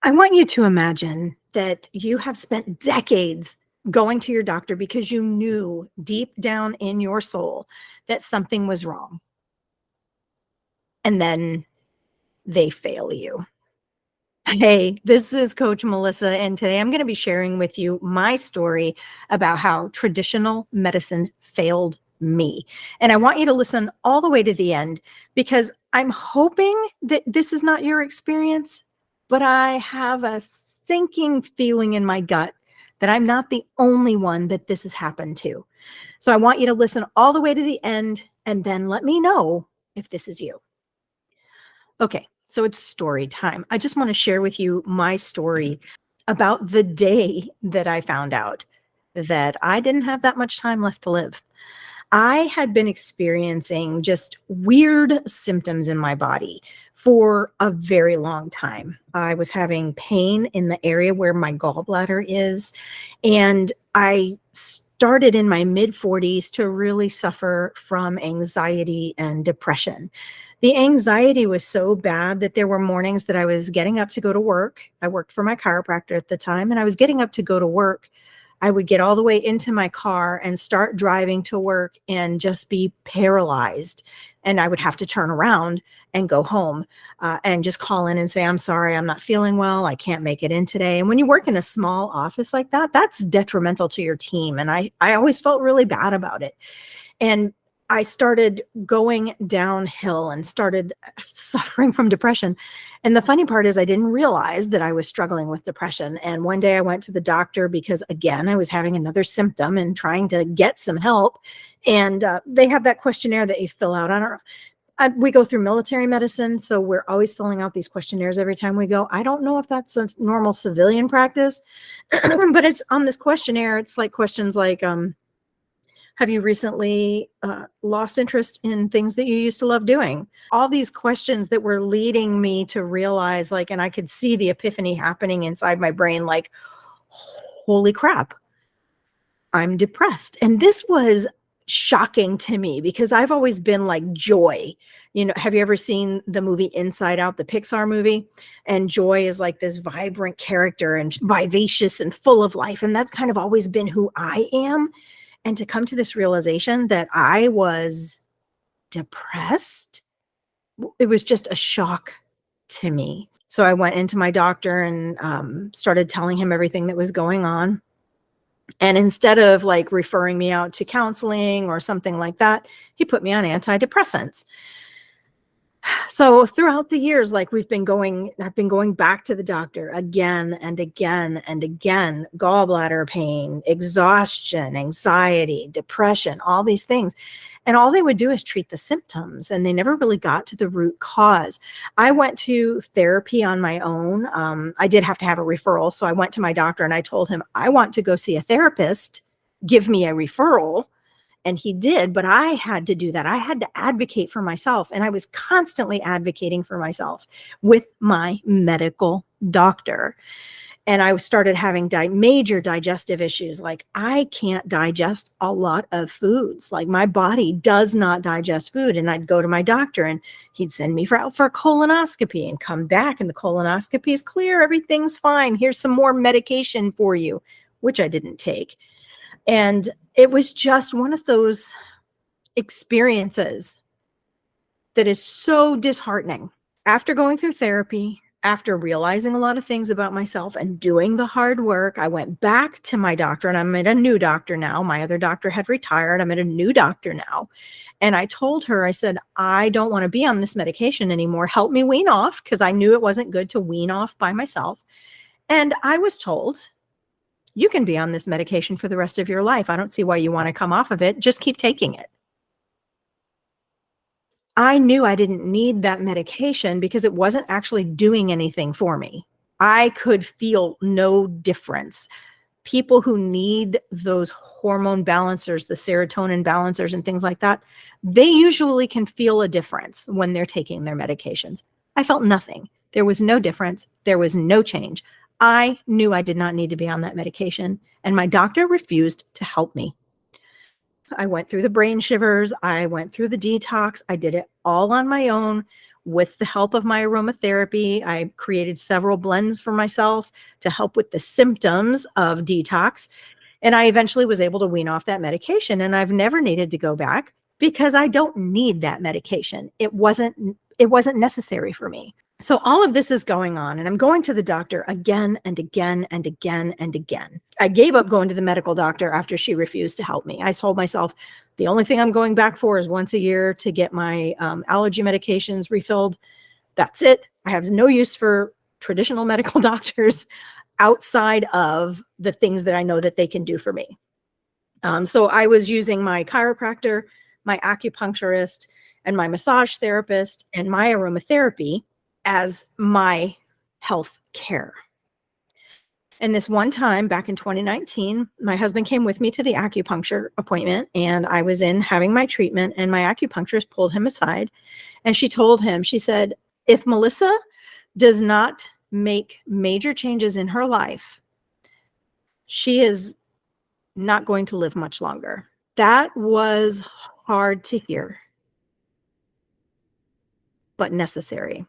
I want you to imagine that you have spent decades going to your doctor because you knew deep down in your soul that something was wrong. And then they fail you. Hey, this is Coach Melissa, and today I'm going to be sharing with you my story about how traditional medicine failed me. And I want you to listen all the way to the end because I'm hoping that this is not your experience, but I have a sinking feeling in my gut that I'm not the only one that this has happened to. So I want you to listen all the way to the end and then let me know if this is you. Okay, so it's story time. I just want to share with you my story about the day that I found out that I didn't have that much time left to live. I had been experiencing just weird symptoms in my body for a very long time. I was having pain in the area where my gallbladder is, and I started in my mid 40s to really suffer from anxiety and depression. The anxiety was so bad that there were mornings that I was getting up to go to work. I worked for my chiropractor at the time, and I was getting up to go to work. I would get all the way into my car and start driving to work and just be paralyzed. And I would have to turn around and go home and just call in and say, I'm sorry, I'm not feeling well. I can't make it in today. And when you work in a small office like that, that's detrimental to your team. And I always felt really bad about it. And I started going downhill and started suffering from depression. And the funny part is I didn't realize that I was struggling with depression. And one day I went to the doctor because, again, I was having another symptom and trying to get some help. And they have that questionnaire that you fill out. I don't know. We go through military medicine, so we're always filling out these questionnaires every time we go. I don't know if that's a normal civilian practice, but it's on this questionnaire. It's like questions like, have you recently lost interest in things that you used to love doing? All these questions that were leading me to realize, like, and I could see the epiphany happening inside my brain, like, holy crap, I'm depressed. And this was shocking to me because I've always been like Joy. You know, have you ever seen the movie Inside Out, the Pixar movie? And Joy is like this vibrant character and vivacious and full of life. And that's kind of always been who I am. And to come to this realization that I was depressed, it was just a shock to me. So I went into my doctor and started telling him everything that was going on. And instead of like referring me out to counseling or something like that, he put me on antidepressants. So throughout the years, like I've been going back to the doctor again and again and again, gallbladder pain, exhaustion, anxiety, depression, all these things. And all they would do is treat the symptoms, and they never really got to the root cause. I went to therapy on my own. I did have to have a referral. So I went to my doctor and I told him, I want to go see a therapist, give me a referral. And he did, but I had to do that. I had to advocate for myself. And I was constantly advocating for myself with my medical doctor. And I started having major digestive issues. Like I can't digest a lot of foods. Like my body does not digest food. And I'd go to my doctor and he'd send me out for a colonoscopy and come back and the colonoscopy is clear. Everything's fine. Here's some more medication for you, which I didn't take. And it was just one of those experiences that is so disheartening. After going through therapy, after realizing a lot of things about myself and doing the hard work, I went back to my doctor, and I'm at a new doctor now. My other doctor had retired. I'm at a new doctor now. And I told her, I said, I don't want to be on this medication anymore. Help me wean off, because I knew it wasn't good to wean off by myself. And I was told, you can be on this medication for the rest of your life. I don't see why you want to come off of it. Just keep taking it. I knew I didn't need that medication because it wasn't actually doing anything for me. I could feel no difference. People who need those hormone balancers, the serotonin balancers and things like that, they usually can feel a difference when they're taking their medications. I felt nothing. There was no difference. There was no change. I knew I did not need to be on that medication, and my doctor refused to help me. I went through the brain shivers. I went through the detox. I did it all on my own with the help of my aromatherapy. I created several blends for myself to help with the symptoms of detox. And I eventually was able to wean off that medication. And I've never needed to go back because I don't need that medication. It wasn't necessary for me. So all of this is going on, and I'm going to the doctor again and again and again and again. I gave up going to the medical doctor after she refused to help me. I told myself the only thing I'm going back for is once a year to get my allergy medications refilled. That's it. I have no use for traditional medical doctors outside of the things that I know that they can do for me. So I was using my chiropractor, my acupuncturist, and my massage therapist and my aromatherapy as my health care. And this one time back in 2019, my husband came with me to the acupuncture appointment, and I was in having my treatment, and my acupuncturist pulled him aside and she told him, she said, if Melissa does not make major changes in her life, she is not going to live much longer. That was hard to hear, but necessary.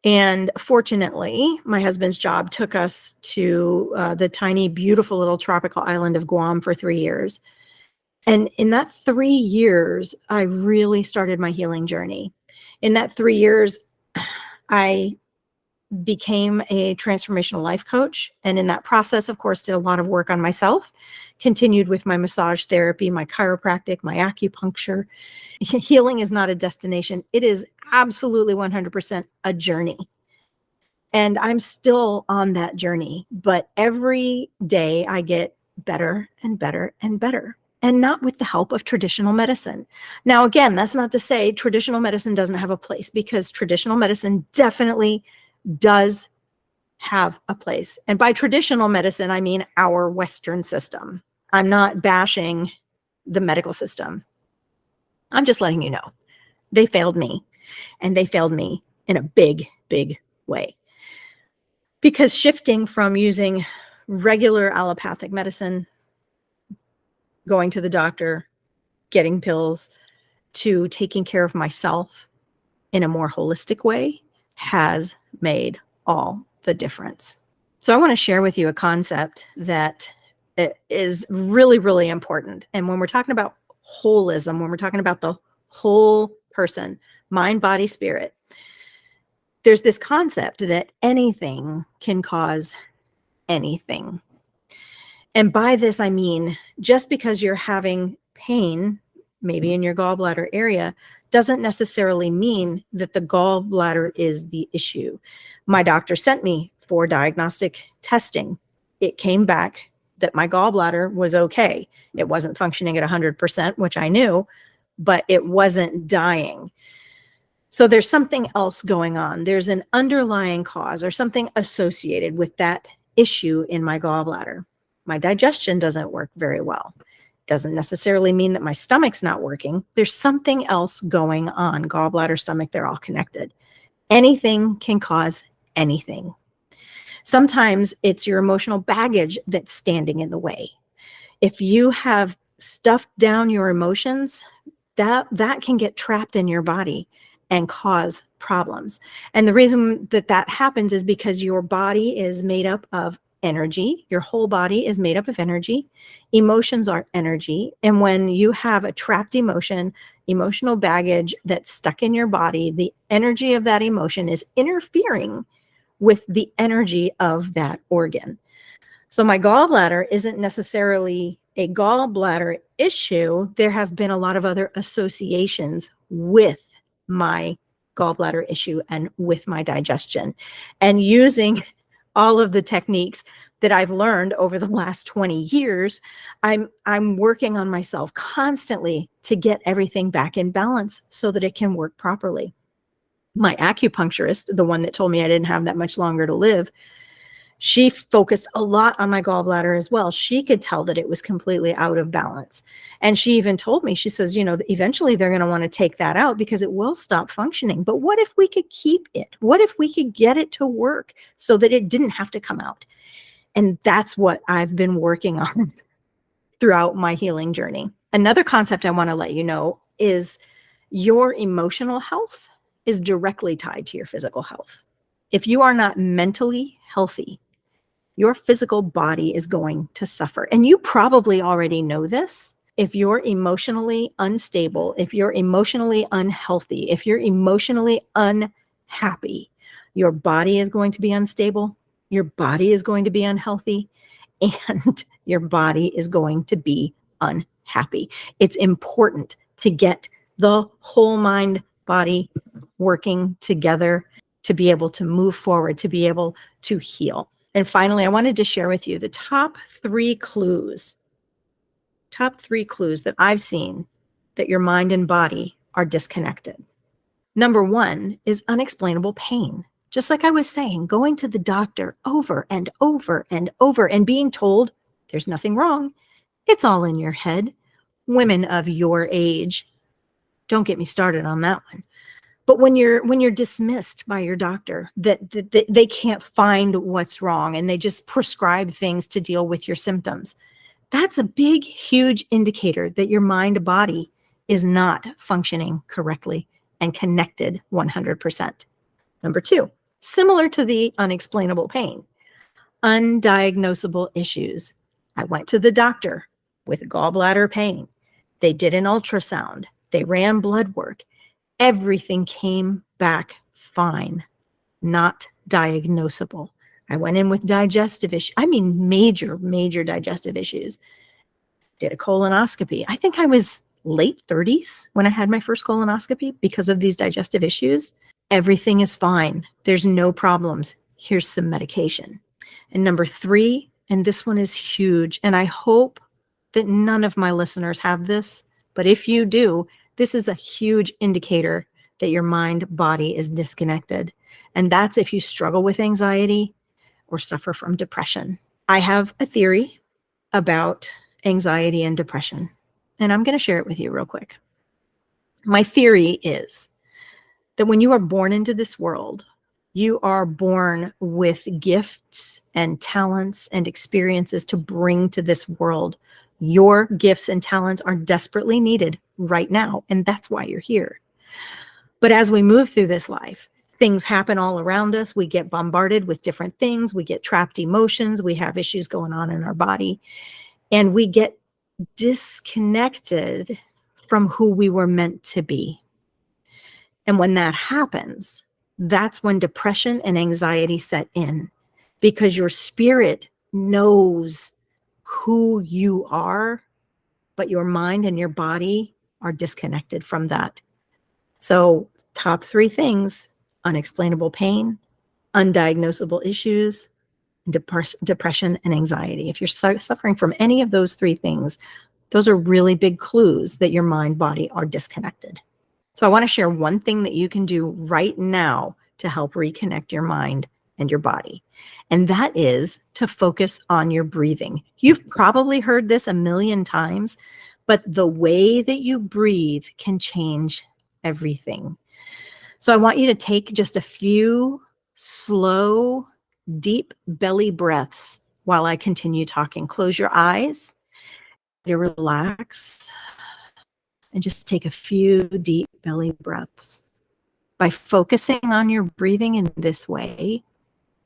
And fortunately, my husband's job took us to the tiny, beautiful little tropical island of Guam for 3 years. And in that 3 years, I really started my healing journey. In that 3 years, I became a transformational life coach. And in that process, of course, did a lot of work on myself, continued with my massage therapy, my chiropractic, my acupuncture. Healing is not a destination. It is absolutely 100% a journey. And I'm still on that journey, but every day I get better and better and better, and not with the help of traditional medicine. Now, again, that's not to say traditional medicine doesn't have a place, because traditional medicine definitely does have a place. And by traditional medicine, I mean our Western system. I'm not bashing the medical system. I'm just letting you know they failed me, and they failed me in a big, big way. Because shifting from using regular allopathic medicine, going to the doctor, getting pills, to taking care of myself in a more holistic way has made all the difference. So I want to share with you a concept that is really, really important. And when we're talking about holism, when we're talking about the whole person, mind, body, spirit, there's this concept that anything can cause anything. And by this, I mean, just because you're having pain, maybe in your gallbladder area, doesn't necessarily mean that the gallbladder is the issue. My doctor sent me for diagnostic testing. It came back that my gallbladder was okay. It wasn't functioning at 100%, which I knew, but it wasn't dying. So there's something else going on. There's an underlying cause or something associated with that issue in my gallbladder. My digestion doesn't work very well. Doesn't necessarily mean that my stomach's not working. There's something else going on. Gallbladder, stomach, they're all connected. Anything can cause anything. Sometimes it's your emotional baggage that's standing in the way. If you have stuffed down your emotions, that can get trapped in your body and cause problems. And the reason that that happens is because your body is made up of energy. Your whole body is made up of energy. Emotions are energy. And when you have a trapped emotion, emotional baggage that's stuck in your body, the energy of that emotion is interfering with the energy of that organ. So my gallbladder isn't necessarily a gallbladder issue. There have been a lot of other associations with my gallbladder issue and with my digestion. And using all of the techniques that I've learned over the last 20 years, I'm working on myself constantly to get everything back in balance so that it can work properly. My acupuncturist, the one that told me I didn't have that much longer to live, she focused a lot on my gallbladder as well. She could tell that it was completely out of balance. And she even told me, she says, eventually they're going to want to take that out because it will stop functioning. But what if we could keep it? What if we could get it to work so that it didn't have to come out? And that's what I've been working on throughout my healing journey. Another concept I want to let you know is your emotional health is directly tied to your physical health. If you are not mentally healthy, your physical body is going to suffer. And you probably already know this. If you're emotionally unstable, if you're emotionally unhealthy, if you're emotionally unhappy, your body is going to be unstable, your body is going to be unhealthy, and your body is going to be unhappy. It's important to get the whole mind, body working together to be able to move forward, to be able to heal. And finally, I wanted to share with you the top three clues that I've seen that your mind and body are disconnected. Number one is unexplainable pain. Just like I was saying, going to the doctor over and over and over and being told there's nothing wrong. It's all in your head. Women of your age, don't get me started on that one. But when you're dismissed by your doctor, that they can't find what's wrong and they just prescribe things to deal with your symptoms, that's a big, huge indicator that your mind body is not functioning correctly and connected 100%. Number two, similar to the unexplainable pain, undiagnosable issues. I went to the doctor with gallbladder pain. They did an ultrasound. They ran blood work. Everything came back fine, not diagnosable. I went in with digestive issues. I mean, major, major digestive issues. Did a colonoscopy. I think I was late 30s when I had my first colonoscopy because of these digestive issues. Everything is fine. There's no problems. Here's some medication. And number three, and this one is huge, and I hope that none of my listeners have this, but if you do, this is a huge indicator that your mind body is disconnected. And that's if you struggle with anxiety or suffer from depression. I have a theory about anxiety and depression, and I'm going to share it with you real quick. My theory is that when you are born into this world, you are born with gifts and talents and experiences to bring to this world. Your gifts and talents are desperately needed right now, and that's why you're here. But as we move through this life, things happen all around us. We get bombarded with different things. We get trapped emotions. We have issues going on in our body, and we get disconnected from who we were meant to be. And when that happens, that's when depression and anxiety set in, because your spirit knows who you are, but your mind and your body are disconnected from that. So top three things: unexplainable pain, undiagnosable issues, depression and anxiety. If you're suffering from any of those three things, those are really big clues that your mind body are disconnected. So I want to share one thing that you can do right now to help reconnect your mind and your body. And that is to focus on your breathing. You've probably heard this a million times, but the way that you breathe can change everything. So I want you to take just a few slow, deep belly breaths while I continue talking. Close your eyes, you relax, and just take a few deep belly breaths. By focusing on your breathing in this way,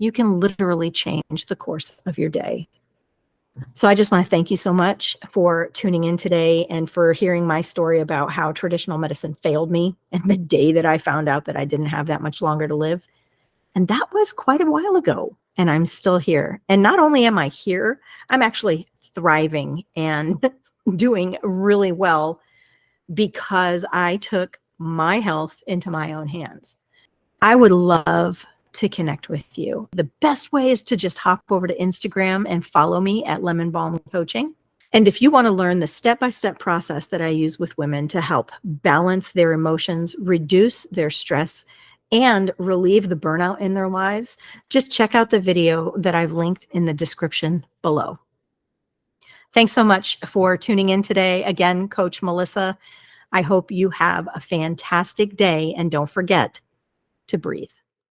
you can literally change the course of your day. So I just want to thank you so much for tuning in today and for hearing my story about how traditional medicine failed me and the day that I found out that I didn't have that much longer to live. And that was quite a while ago, and I'm still here. And not only am I here, I'm actually thriving and doing really well because I took my health into my own hands. I would love to connect with you. The best way is to just hop over to Instagram and follow me at Lemon Balm Coaching. And if you want to learn the step-by-step process that I use with women to help balance their emotions, reduce their stress, and relieve the burnout in their lives, just check out the video that I've linked in the description below. Thanks so much for tuning in today. Again, Coach Melissa, I hope you have a fantastic day, and don't forget to breathe.